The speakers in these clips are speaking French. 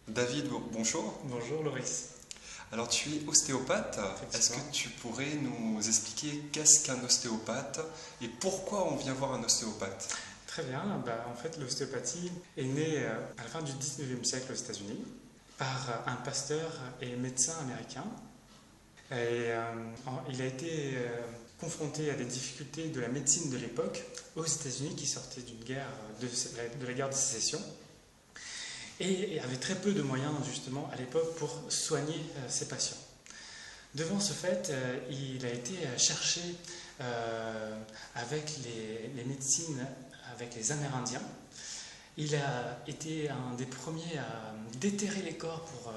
David, bonjour. Bonjour Loris. Alors tu es ostéopathe. Est-ce que Effectivement. tu pourrais nous expliquer qu'est-ce qu'un ostéopathe et pourquoi on vient voir un ostéopathe? Très bien. En fait, l'ostéopathie est née à la fin du 19e siècle aux États-Unis par un pasteur et médecin américain. Il a été confronté à des difficultés de la médecine de l'époque aux États-Unis qui sortaient d'une guerre, de la guerre de sécession. Et avait très peu de moyens justement à l'époque pour soigner ses patients. Devant ce fait, il a été cherché avec les médecines, avec les Amérindiens. Il a été un des premiers à déterrer les corps pour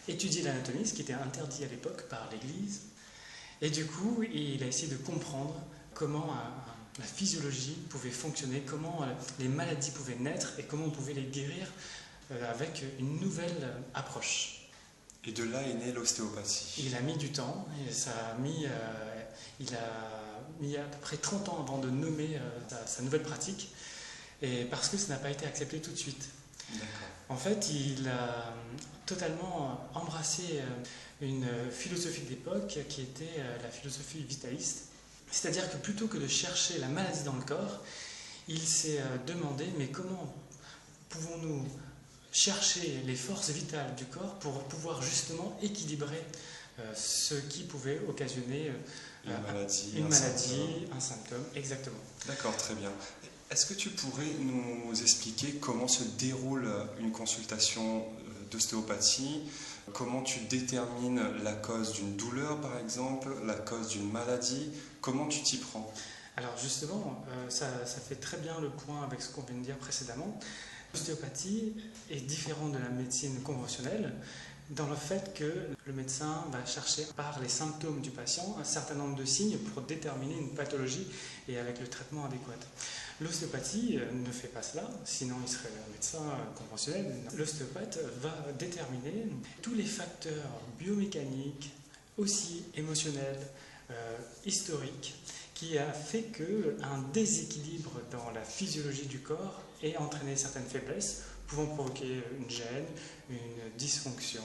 étudier l'anatomie, ce qui était interdit à l'époque par l'Église. Et du coup, il a essayé de comprendre comment la physiologie pouvait fonctionner, comment les maladies pouvaient naître et comment on pouvait les guérir avec une nouvelle approche. Et de là est née l'ostéopathie. Il a mis du temps, et il a mis à peu près 30 ans avant de nommer sa nouvelle pratique, et parce que ça n'a pas été accepté tout de suite. D'accord. En fait, il a totalement embrassé une philosophie de l'époque qui était la philosophie vitaliste. C'est-à-dire que plutôt que de chercher la maladie dans le corps, il s'est demandé mais comment pouvons-nous chercher les forces vitales du corps pour pouvoir justement équilibrer ce qui pouvait occasionner Une maladie, un symptôme, exactement. D'accord, très bien. Est-ce que tu pourrais nous expliquer comment se déroule une consultation d'ostéopathie? Comment tu détermines la cause d'une douleur, par exemple, la cause d'une maladie? Comment tu t'y prends? Alors justement, ça fait très bien le point avec ce qu'on vient de dire précédemment. L'ostéopathie est différente de la médecine conventionnelle dans le fait que le médecin va chercher par les symptômes du patient un certain nombre de signes pour déterminer une pathologie et avec le traitement adéquat. L'ostéopathie ne fait pas cela, sinon il serait un médecin conventionnel. L'ostéopathe va déterminer tous les facteurs biomécaniques, aussi émotionnels, historiques, qui a fait qu'un déséquilibre dans la physiologie du corps ait entraîné certaines faiblesses, pouvant provoquer une gêne, une dysfonction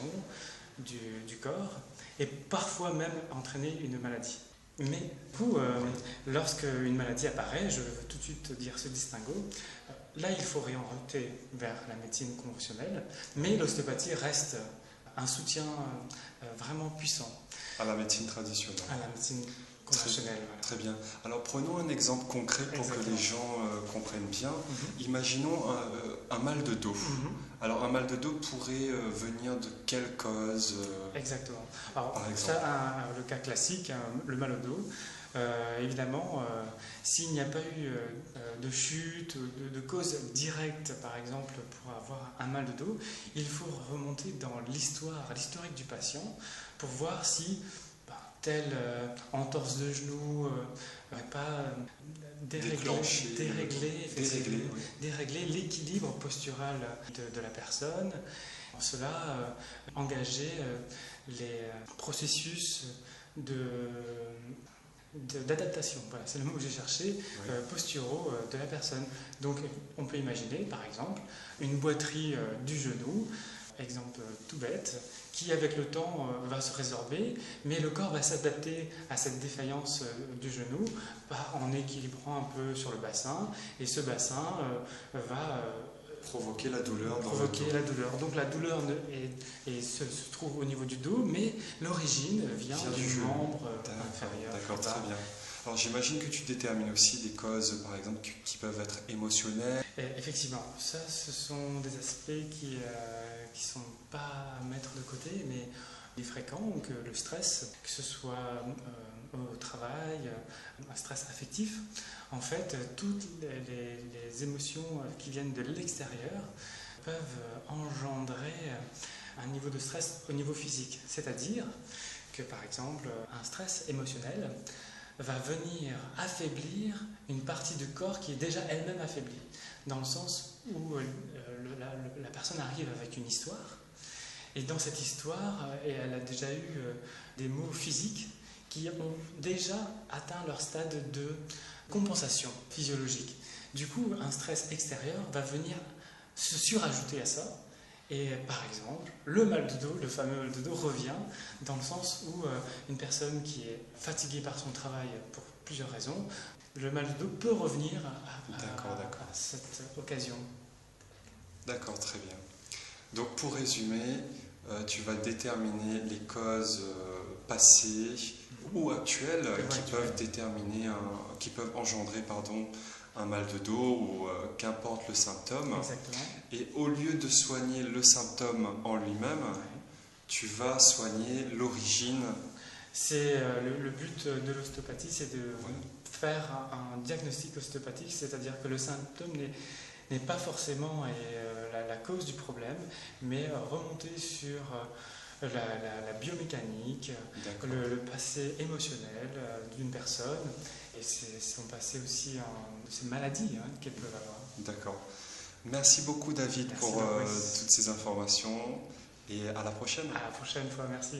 du corps, et parfois même entraîner une maladie. Mais du coup, lorsque une maladie apparaît, je veux tout de suite dire ce distinguo, là il faut réorienter vers la médecine conventionnelle, mais l'ostéopathie reste un soutien vraiment puissant À la médecine traditionnelle. à la médecine conventionnelle. Voilà. Très bien. Alors prenons un exemple concret pour que Exactement. les gens comprennent bien. Imaginons un mal de dos. Mhm. Alors un mal de dos pourrait venir de quelle cause Exactement. Alors, par exemple? le cas classique, le mal au dos. Évidemment, s'il n'y a pas eu de chute, de cause directe, par exemple, pour avoir un mal de dos, il faut remonter dans l'historique du patient, pour voir si telle entorse de genou n'aurait pas Déclenché, effectivement, oui. dérégler l'équilibre postural de la personne. En cela, engager les processus d'adaptation, voilà, c'est le mot que j'ai cherché, Oui. posturaux de la personne. Donc on peut imaginer par exemple une boiterie du genou, exemple tout bête, qui avec le temps va se résorber, mais le corps va s'adapter à cette défaillance du genou en équilibrant un peu sur le bassin, et ce bassin va Provoquer la douleur dans provoquer le dos. la douleur. Donc la douleur se trouve au niveau du dos, mais l'origine vient du genou. membre D'accord, inférieur. d'accord, Voilà. très bien. Alors j'imagine que tu détermines aussi des causes, par exemple, qui peuvent être émotionnelles. Et effectivement, ça, ce sont des aspects qui ne sont pas à mettre de côté, mais il est fréquent que le stress, que ce soit au travail, un stress affectif, en fait, toutes les émotions qui viennent de l'extérieur peuvent engendrer un niveau de stress au niveau physique. C'est-à-dire que, par exemple, un stress émotionnel va venir affaiblir une partie du corps qui est déjà elle-même affaiblie, dans le sens où la personne arrive avec une histoire, et dans cette histoire, elle a déjà eu des maux physiques qui ont déjà atteint leur stade de compensation physiologique. Du coup, un stress extérieur va venir se surajouter à ça, Et par exemple, le mal de dos, le fameux mal de dos, revient dans le sens où une personne qui est fatiguée par son travail pour plusieurs raisons, le mal de dos peut revenir à cette occasion. D'accord, très bien. Donc pour résumer, tu vas déterminer les causes passées ou actuelles qui peuvent engendrer un mal de dos ou qu'importe le symptôme. Exactement. Et au lieu de soigner le symptôme en lui-même, tu vas soigner l'origine. C'est le but de l'ostéopathie, c'est de faire un diagnostic ostéopathique, c'est-à-dire que le symptôme n'est pas forcément la cause du problème, mais remonter sur la biomécanique, le passé émotionnel d'une personne et son passé aussi, ses maladies qu'elle peut avoir. D'accord. Merci beaucoup David pour toutes ces informations et à la prochaine. À la prochaine fois, merci.